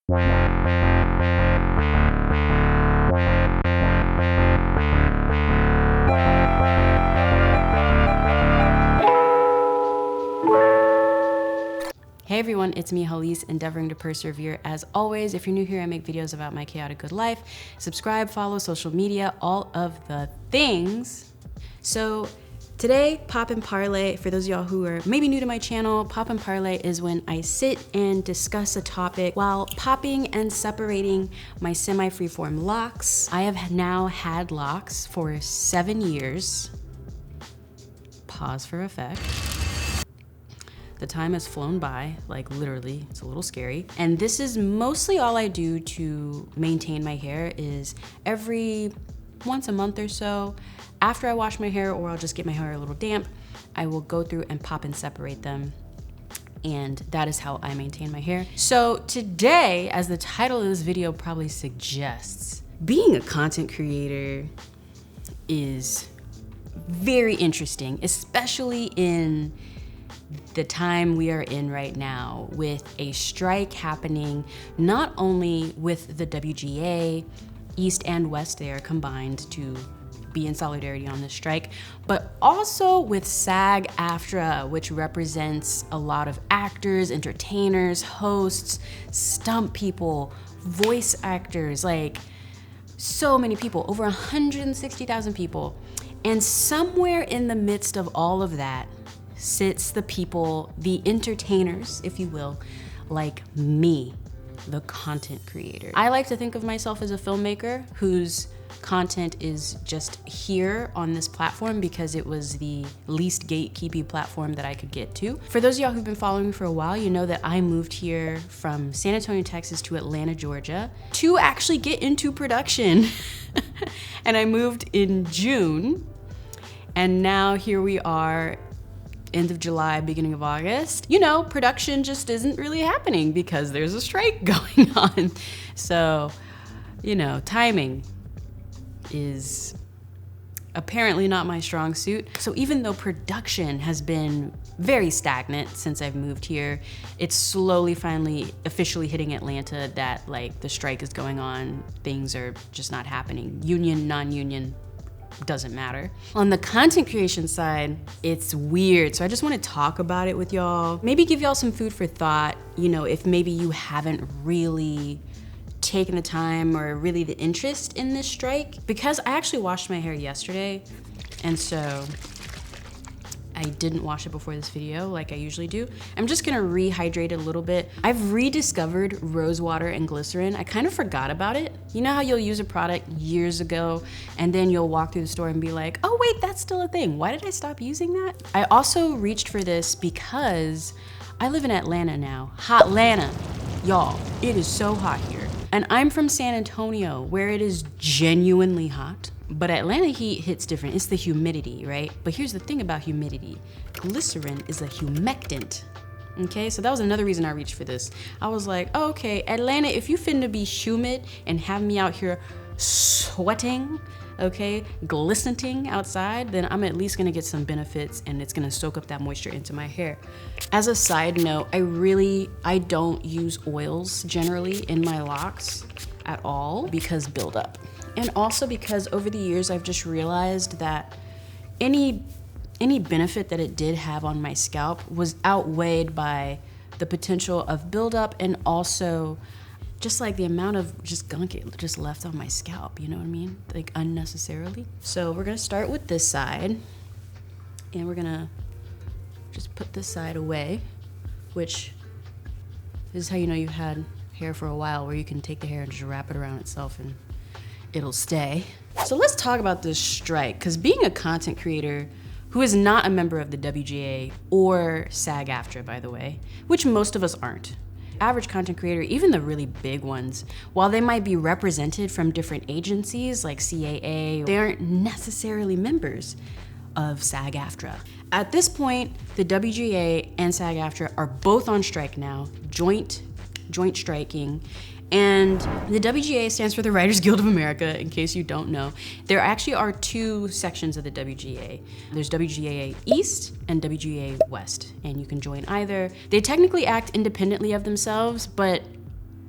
Hey everyone, it's me, Halise, endeavoring to persevere as always. If you're new here, I make videos about my chaotic good life. Subscribe, follow social media, all of the things. So today, Pop and Parle, for those of y'all who are maybe new to my channel, Pop and Parle is when I sit and discuss a topic while popping and separating my semi-freeform locks. I have now had locks for 7 years. Pause for effect. The time has flown by, like literally, it's a little scary. And this is mostly all I do to maintain my hair is every once a month or so, after I wash my hair or I'll just get my hair a little damp, I will go through and pop and separate them. And that is how I maintain my hair. So today, as the title of this video probably suggests, being a content creator is very interesting, especially in the time we are in right now with a strike happening, not only with the WGA, East and West, they are combined to be in solidarity on this strike, but also with SAGAFTRA, which represents a lot of actors, entertainers, hosts, stunt people, voice actors, like so many people, over 160,000 people. And somewhere in the midst of all of that sits the people, the entertainers, if you will, like me, the content creator. I like to think of myself as a filmmaker whose content is just here on this platform because it was the least gatekeepy platform that I could get to. For those of y'all who've been following me for a while, you know that I moved here from San Antonio, Texas to Atlanta, Georgia to actually get into production. And I moved in June, and now here we are, end of July, beginning of August. You know, production just isn't really happening because there's a strike going on. So, you know, timing is apparently not my strong suit. So even though production has been very stagnant since I've moved here, it's slowly finally officially hitting Atlanta that like the strike is going on. Things are just not happening. Union, non-union, doesn't matter. On the content creation side, it's weird. So I just want to talk about it with y'all. Maybe give y'all some food for thought, you know, if maybe you haven't really taken the time or really the interest in this strike. Because I actually washed my hair yesterday, and so I didn't wash it before this video like I usually do. I'm just gonna rehydrate it a little bit. I've rediscovered rose water and glycerin. I kind of forgot about it. You know how you'll use a product years ago and then you'll walk through the store and be like, oh wait, that's still a thing. Why did I stop using that? I also reached for this because I live in Atlanta now. Hotlanta, y'all, it is so hot here. And I'm from San Antonio where it is genuinely hot. But Atlanta heat hits different. It's the humidity, right? But here's the thing about humidity. Glycerin is a humectant, okay? So that was another reason I reached for this. I was like, oh, okay, Atlanta, if you finna be humid and have me out here sweating, okay, glistening outside, then I'm at least gonna get some benefits and it's gonna soak up that moisture into my hair. As a side note, I don't use oils generally in my locks at all because buildup. And also because over the years, I've just realized that any benefit that it did have on my scalp was outweighed by the potential of buildup and also just like the amount of just gunk it just left on my scalp, you know what I mean? Like unnecessarily. So we're gonna start with this side and we're gonna just put this side away, which is how you know you've had hair for a while, where you can take the hair and just wrap it around itself and it'll stay. So let's talk about this strike, because being a content creator who is not a member of the WGA or SAG-AFTRA, by the way, which most of us aren't. Average content creator, even the really big ones, while they might be represented from different agencies like CAA, they aren't necessarily members of SAG-AFTRA. At this point, the WGA and SAG-AFTRA are both on strike now, joint striking. And the WGA stands for the Writers Guild of America, in case you don't know. There actually are two sections of the WGA. There's WGA East and WGA West, and you can join either. They technically act independently of themselves, but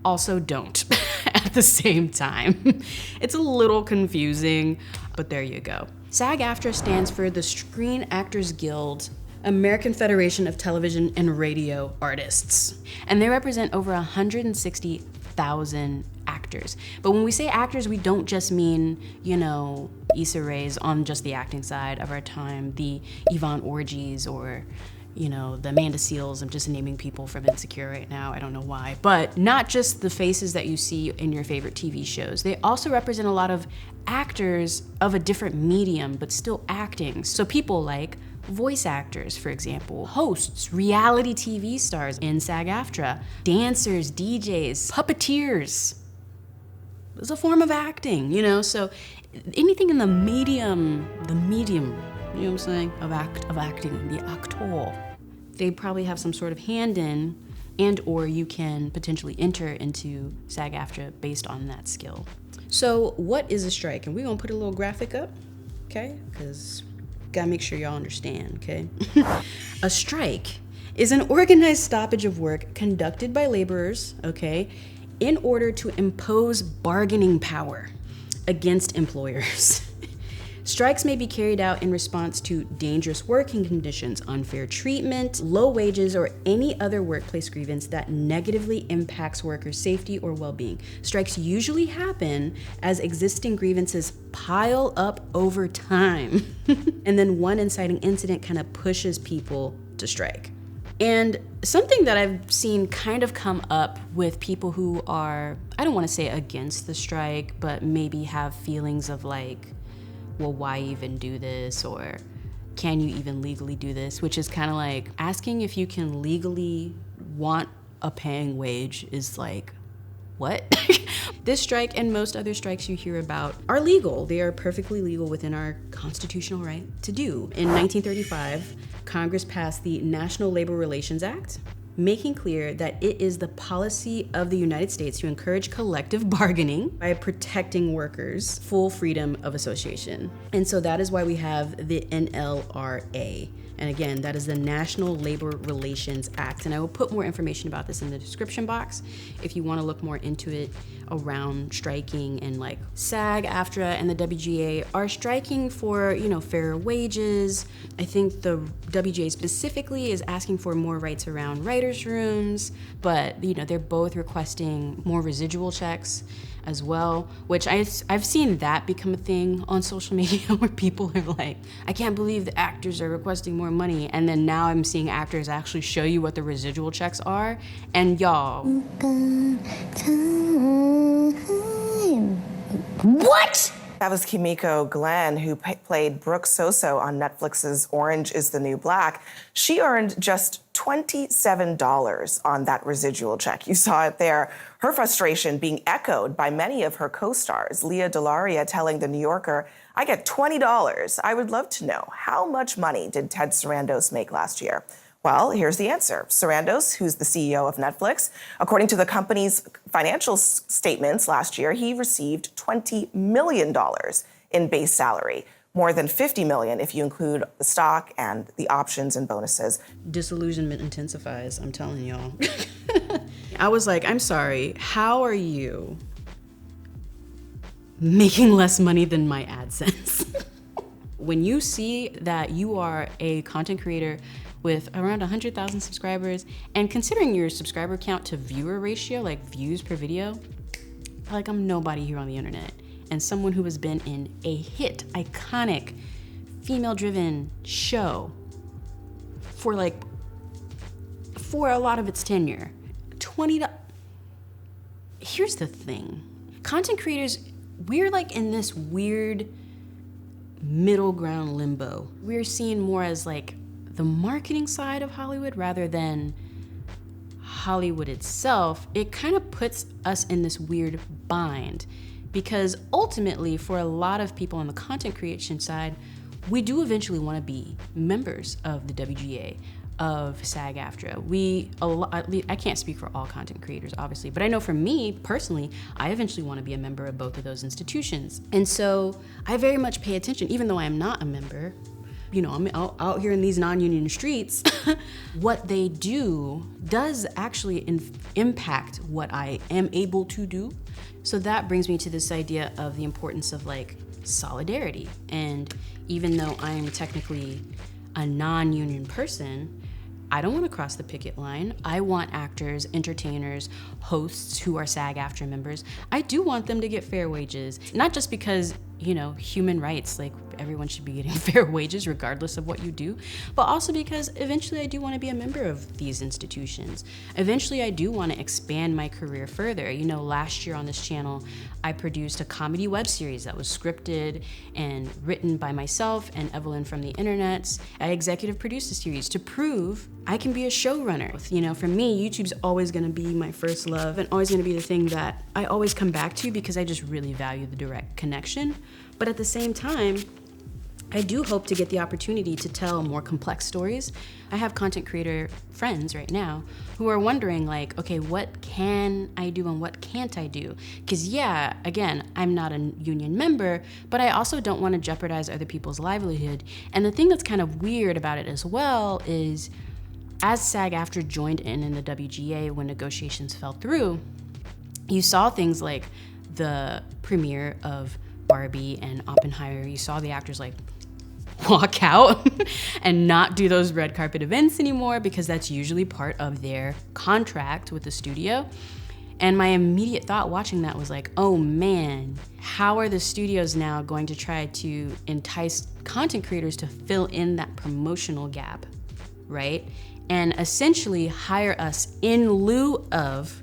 also don't at the same time. It's a little confusing, but there you go. SAG-AFTRA stands for the Screen Actors Guild, American Federation of Television and Radio Artists. And they represent over 160,000 actors. But when we say actors, we don't just mean, you know, Issa Rae's on just the acting side of our time, the Yvonne Orji's, or, you know, the Amanda Seals. I'm just naming people from Insecure right now. I don't know why. But not just the faces that you see in your favorite TV shows. They also represent a lot of actors of a different medium, but still acting. So people like voice actors, for example, hosts, reality TV stars in SAG-AFTRA, dancers, DJs, puppeteers. It's a form of acting, you know? So anything in the medium, you know what I'm saying, of acting, the actor, they probably have some sort of hand in, and or you can potentially enter into SAG-AFTRA based on that skill. So what is a strike? And we're gonna put a little graphic up, okay? Because gotta make sure y'all understand, okay? A strike is an organized stoppage of work conducted by laborers, okay, in order to impose bargaining power against employers. Strikes may be carried out in response to dangerous working conditions, unfair treatment, low wages, or any other workplace grievance that negatively impacts workers' safety or well-being. Strikes usually happen as existing grievances pile up over time, and then one inciting incident kind of pushes people to strike. And something that I've seen kind of come up with people who are, I don't want to say against the strike, but maybe have feelings of like, well, why even do this? Or can you even legally do this? Which is kind of like asking if you can legally want a paying wage is like, what? This strike and most other strikes you hear about are legal. They are perfectly legal within our constitutional right to do. In 1935, Congress passed the National Labor Relations Act, making clear that it is the policy of the United States to encourage collective bargaining by protecting workers' full freedom of association. And so that is why we have the NLRA. And again, that is the National Labor Relations Act. And I will put more information about this in the description box if you want to look more into it around striking. And like SAG-AFTRA and the WGA are striking for, you know, fairer wages. I think the WGA specifically is asking for more rights around writers' rooms, but you know, they're both requesting more residual checks as well, which I've seen that become a thing on social media where people are like, I can't believe the actors are requesting more money. And then now I'm seeing actors actually show you what the residual checks are. And y'all. What? That was Kimiko Glenn, who played Brooke Soso on Netflix's Orange is the New Black. She earned just $27 on that residual check. You saw it there. Her frustration being echoed by many of her co-stars. Leah Delaria telling The New Yorker, I get $20. I would love to know, how much money did Ted Sarandos make last year? Well, here's the answer. Sarandos, who's the CEO of Netflix, according to the company's financial statements last year, he received $20 million in base salary. More than $50 million if you include the stock and the options and bonuses. Disillusionment intensifies, I'm telling y'all. I was like, I'm sorry, how are you making less money than my AdSense? When you see that you are a content creator with around 100,000 subscribers, and considering your subscriber count to viewer ratio, like views per video, like I'm nobody here on the internet. And someone who has been in a hit, iconic, female-driven show for a lot of its tenure. Here's the thing. Content creators, we're like in this weird middle ground limbo. We're seen more as like the marketing side of Hollywood rather than Hollywood itself. It kind of puts us in this weird bind. Because ultimately, for a lot of people on the content creation side, we do eventually want to be members of the WGA, of SAG-AFTRA. I can't speak for all content creators, obviously, but I know for me personally, I eventually want to be a member of both of those institutions. And so I very much pay attention, even though I am not a member, I'm out here in these non-union streets, what they do does actually impact what I am able to do. So that brings me to this idea of the importance of like solidarity. And even though I'm technically a non-union person, I don't want to cross the picket line. I want actors, entertainers, hosts who are SAG-AFTRA members. I do want them to get fair wages, not just because, human rights, like everyone should be getting fair wages regardless of what you do, but also because eventually I do want to be a member of these institutions. Eventually I do want to expand my career further. Last year on this channel, I produced a comedy web series that was scripted and written by myself and Evelyn from the internets. I executive produced a series to prove I can be a showrunner. For me, YouTube's always gonna be my first love and always gonna be the thing that I always come back to because I just really value the direct connection. But at the same time, I do hope to get the opportunity to tell more complex stories. I have content creator friends right now who are wondering like, okay, what can I do and what can't I do? Because yeah, again, I'm not a union member, but I also don't want to jeopardize other people's livelihood. And the thing that's kind of weird about it as well is as SAG-AFTRA joined in the WGA when negotiations fell through, you saw things like the premiere of Barbie and Oppenheimer. You saw the actors like walk out and not do those red carpet events anymore because that's usually part of their contract with the studio. And my immediate thought watching that was like, oh man, how are the studios now going to try to entice content creators to fill in that promotional gap, right? And essentially hire us in lieu of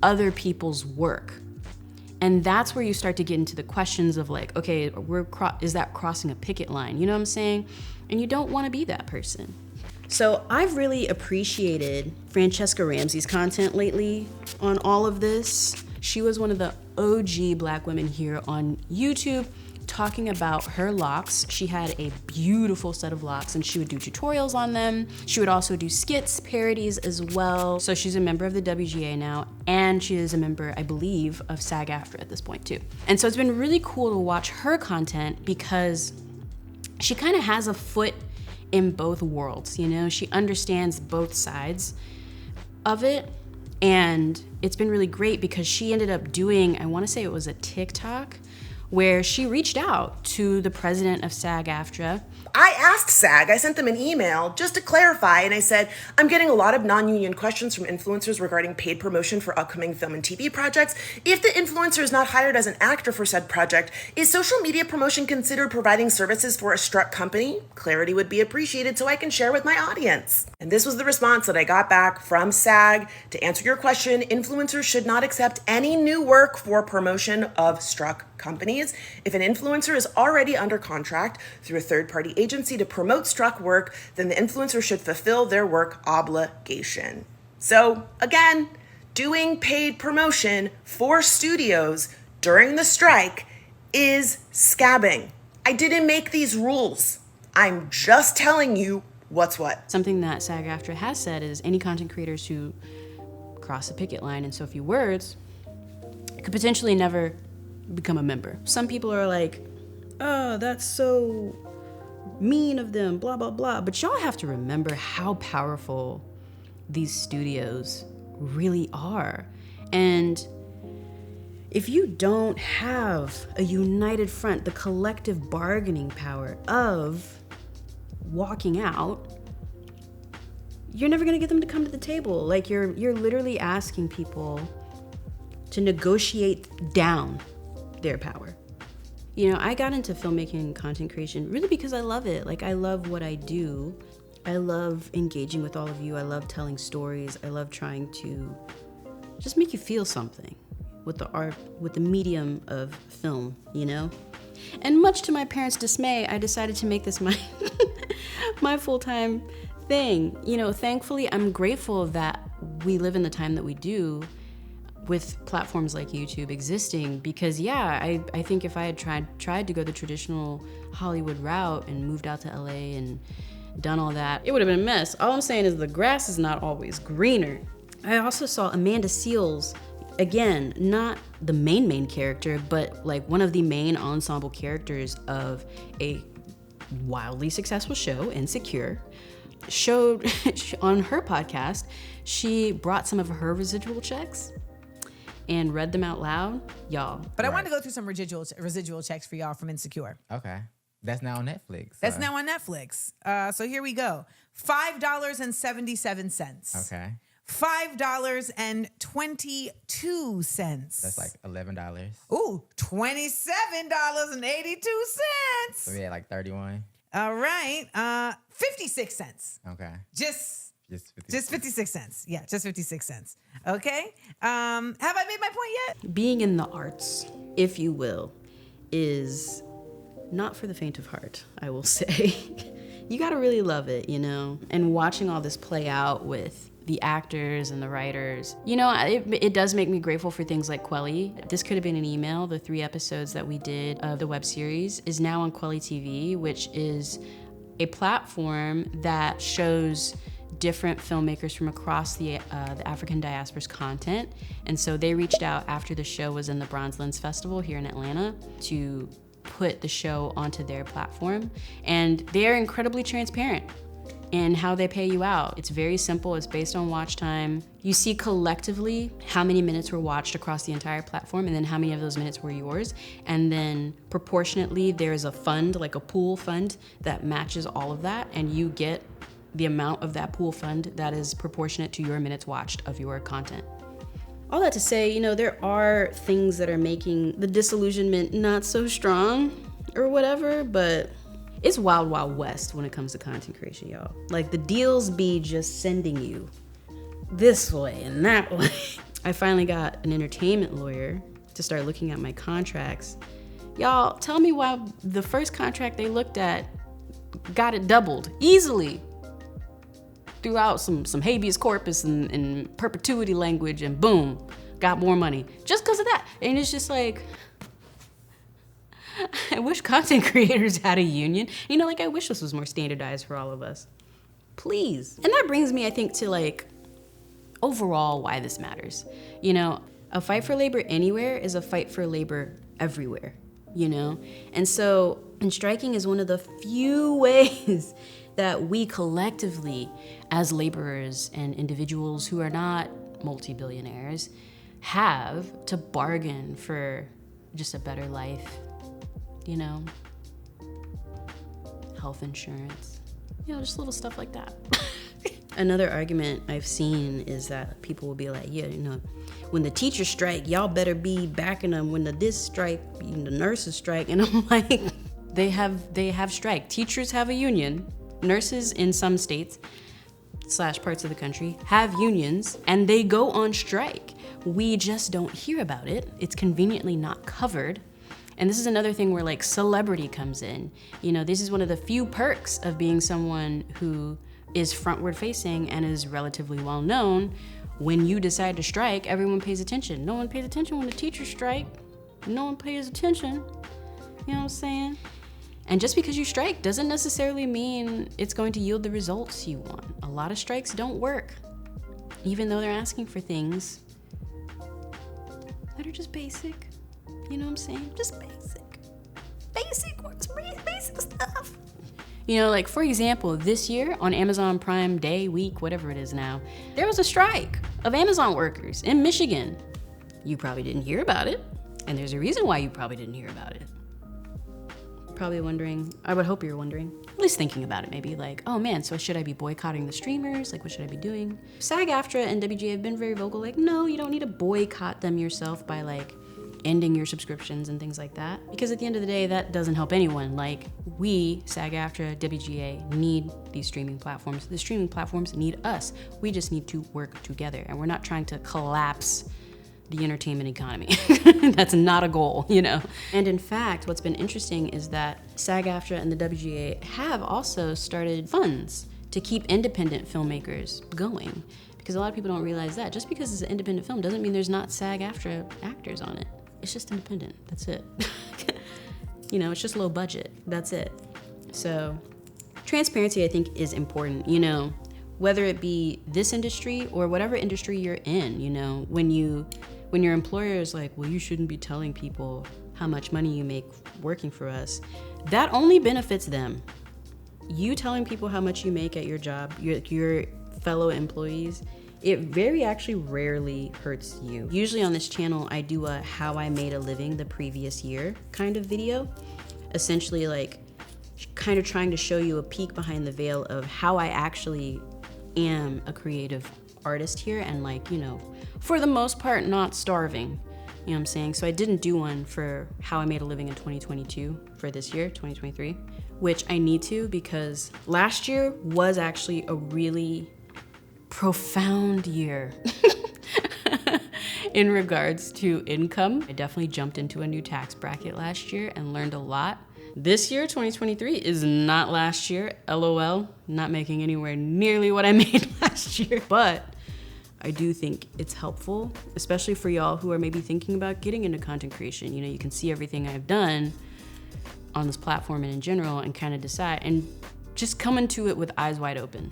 other people's work. And that's where you start to get into the questions of like, okay, is that crossing a picket line? You know what I'm saying? And you don't want to be that person. So I've really appreciated Francesca Ramsey's content lately on all of this. She was one of the OG Black women here on YouTube talking about her locks. She had a beautiful set of locks and she would do tutorials on them. She would also do skits, parodies as well. So she's a member of the WGA now, and she is a member, I believe, of SAG-AFTRA at this point too. And so it's been really cool to watch her content because she kind of has a foot in both worlds, She understands both sides of it. And it's been really great because she ended up doing, I want to say it was a TikTok, where she reached out to the president of SAG-AFTRA. I asked SAG, I sent them an email just to clarify, and I said, I'm getting a lot of non-union questions from influencers regarding paid promotion for upcoming film and TV projects. If the influencer is not hired as an actor for said project, is social media promotion considered providing services for a struck company? Clarity would be appreciated so I can share with my audience. And this was the response that I got back from SAG. To answer your question, influencers should not accept any new work for promotion of struck companies. If an influencer is already under contract through a third-party agency to promote struck work, then the influencer should fulfill their work obligation. So again, doing paid promotion for studios during the strike is scabbing. I didn't make these rules. I'm just telling you what's what. Something that SAG-AFTRA has said is any content creators who cross the picket line in so few words could potentially never become a member. Some people are like, oh, that's so mean of them, blah, blah, blah. But y'all have to remember how powerful these studios really are. And if you don't have a united front, the collective bargaining power of walking out, you're never gonna get them to come to the table. Like you're literally asking people to negotiate down their power. I got into filmmaking and content creation really because I love it. Like I love what I do. I love engaging with all of you. I love telling stories. I love trying to just make you feel something with the art, with the medium of film, And much to my parents' dismay, I decided to make this my my full-time thing. Thankfully, I'm grateful that we live in the time that we do with platforms like YouTube existing because I think if I had tried to go the traditional Hollywood route and moved out to LA and done all that, it would have been a mess. All I'm saying is the grass is not always greener. I also saw Amanda Seales, again, not the main character, but like one of the main ensemble characters of a wildly successful show, Insecure, showed on her podcast, she brought some of her residual checks and read them out loud, y'all. But I wanted to go through some residual checks for y'all from Insecure. Okay. That's now on Netflix. That's now on Netflix. So here we go. $5.77. Okay. $5.22. That's like $11. Ooh, $27.82. So we had like 31. All right. 56 cents. Okay. Just 56. 56 cents. Yeah, just 56 cents. Okay. Have I made my point yet? Being in the arts, if you will, is not for the faint of heart, I will say. You gotta really love it, you know? And watching all this play out with the actors and the writers, you know, it does make me grateful for things like Quelly. This Could Have Been an Email, the 3 episodes that we did of the web series, is now on Quelly TV, which is a platform that shows different filmmakers from across the African diaspora's content. And so they reached out after the show was in the Bronze Lens Festival here in Atlanta to put the show onto their platform. And they're incredibly transparent in how they pay you out. It's very simple. It's based on watch time. You see collectively how many minutes were watched across the entire platform and then how many of those minutes were yours. And then proportionately, there's a fund, like a pool fund, that matches all of that, and you get the amount of that pool fund that is proportionate to your minutes watched of your content. All that to say, you know, there are things that are making the disillusionment not so strong or whatever, but it's wild, wild west when it comes to content creation, y'all. Like, the deals be just sending you this way and that way. I finally got an entertainment lawyer to start looking at my contracts. Y'all, tell me why the first contract they looked at got it doubled easily. Threw out some habeas corpus and perpetuity language, and boom, got more money just because of that. And it's just like, I wish content creators had a union. You know, like, I wish this was more standardized for all of us. Please. And that brings me, I think, to like overall why this matters. You know, a fight for labor anywhere is a fight for labor everywhere, you know? And so, and striking is one of the few ways that we collectively, as laborers and individuals who are not multi-billionaires, have to bargain for just a better life, you know? Health insurance, you know, just little stuff like that. Another argument I've seen is that people will be like, yeah, you know, when the teachers strike, y'all better be backing them. When the strike, the nurses strike. And I'm like, they have strike. Teachers have a union. Nurses in some states / parts of the country have unions, and they go on strike. We just don't hear about it. It's conveniently not covered. And this is another thing where like celebrity comes in. You know, this is one of the few perks of being someone who is frontward facing and is relatively well known. When you decide to strike, everyone pays attention. No one pays attention when the teachers strike. No one pays attention. You know what I'm saying? And just because you strike doesn't necessarily mean it's going to yield the results you want. A lot of strikes don't work, even though they're asking for things that are just basic. You know what I'm saying? Just basic. Basic works, basic stuff. You know, like, for example, this year on Amazon Prime Day, week, whatever it is now, there was a strike of Amazon workers in Michigan. You probably didn't hear about it, and there's a reason why you probably didn't hear about it. Probably wondering, I would hope you're wondering, at least thinking about it maybe, like, oh man, so should I be boycotting the streamers? Like, what should I be doing? SAGAFTRA and WGA have been very vocal, like, no, you don't need to boycott them yourself by like ending your subscriptions and things like that. Because at the end of the day, that doesn't help anyone. Like, we, SAG-AFTRA, WGA, need these streaming platforms. The streaming platforms need us. We just need to work together. And we're not trying to collapse the entertainment economy. That's not a goal, you know? And in fact, what's been interesting is that SAG-AFTRA and the WGA have also started funds to keep independent filmmakers going. Because a lot of people don't realize that. Just because it's an independent film doesn't mean there's not SAG-AFTRA actors on it. It's just independent, that's it. You know, it's just low budget, that's it. So transparency, I think, is important, you know, whether it be this industry or whatever industry you're in, you know, when your employer is like, well, you shouldn't be telling people how much money you make working for us, that only benefits them. you telling people how much you make at your job, your fellow employees, it very actually rarely hurts you. Usually on this channel, I do a how I made a living the previous year kind of video. Essentially like kind of trying to show you a peek behind the veil of how I actually am a creative artist here and like, you know, for the most part, not starving. You know what I'm saying? So I didn't do one for how I made a living in 2022 for this year, 2023, which I need to because last year was actually a really profound year in regards to income. I definitely jumped into a new tax bracket last year and learned a lot. This year, 2023, is not last year. LOL, not making anywhere nearly what I made last year. But I do think it's helpful, especially for y'all who are maybe thinking about getting into content creation. You know, you can see everything I've done on this platform and in general and kind of decide and just come into it with eyes wide open.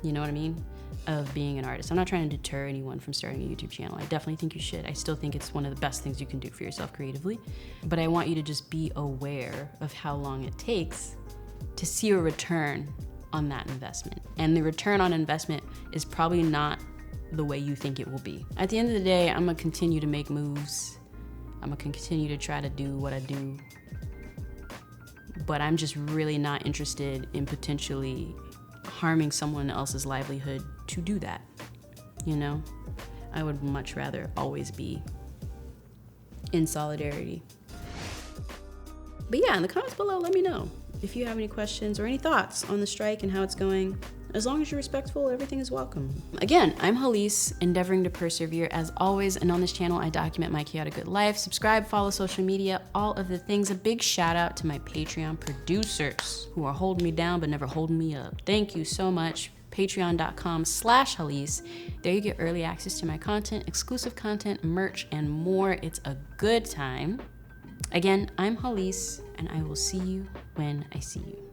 You know what I mean? Of being an artist. I'm not trying to deter anyone from starting a YouTube channel. I definitely think you should. I still think it's one of the best things you can do for yourself creatively. But I want you to just be aware of how long it takes to see a return on that investment. And the return on investment is probably not the way you think it will be. At the end of the day, I'm gonna continue to make moves. I'm gonna continue to try to do what I do. But I'm just really not interested in potentially harming someone else's livelihood to do that, you know? I would much rather always be in solidarity. But yeah, in the comments below, let me know if you have any questions or any thoughts on the strike and how it's going. As long as you're respectful, everything is welcome. Again, I'm Halise, endeavoring to persevere as always, and on this channel, I document my chaotic good life. Subscribe, follow social media, all of the things. A big shout out to my Patreon producers who are holding me down but never holding me up. Thank you so much. Patreon.com/Halise. There you get early access to my content, exclusive content, merch, and more. It's a good time. Again, I'm Halise, and I will see you when I see you.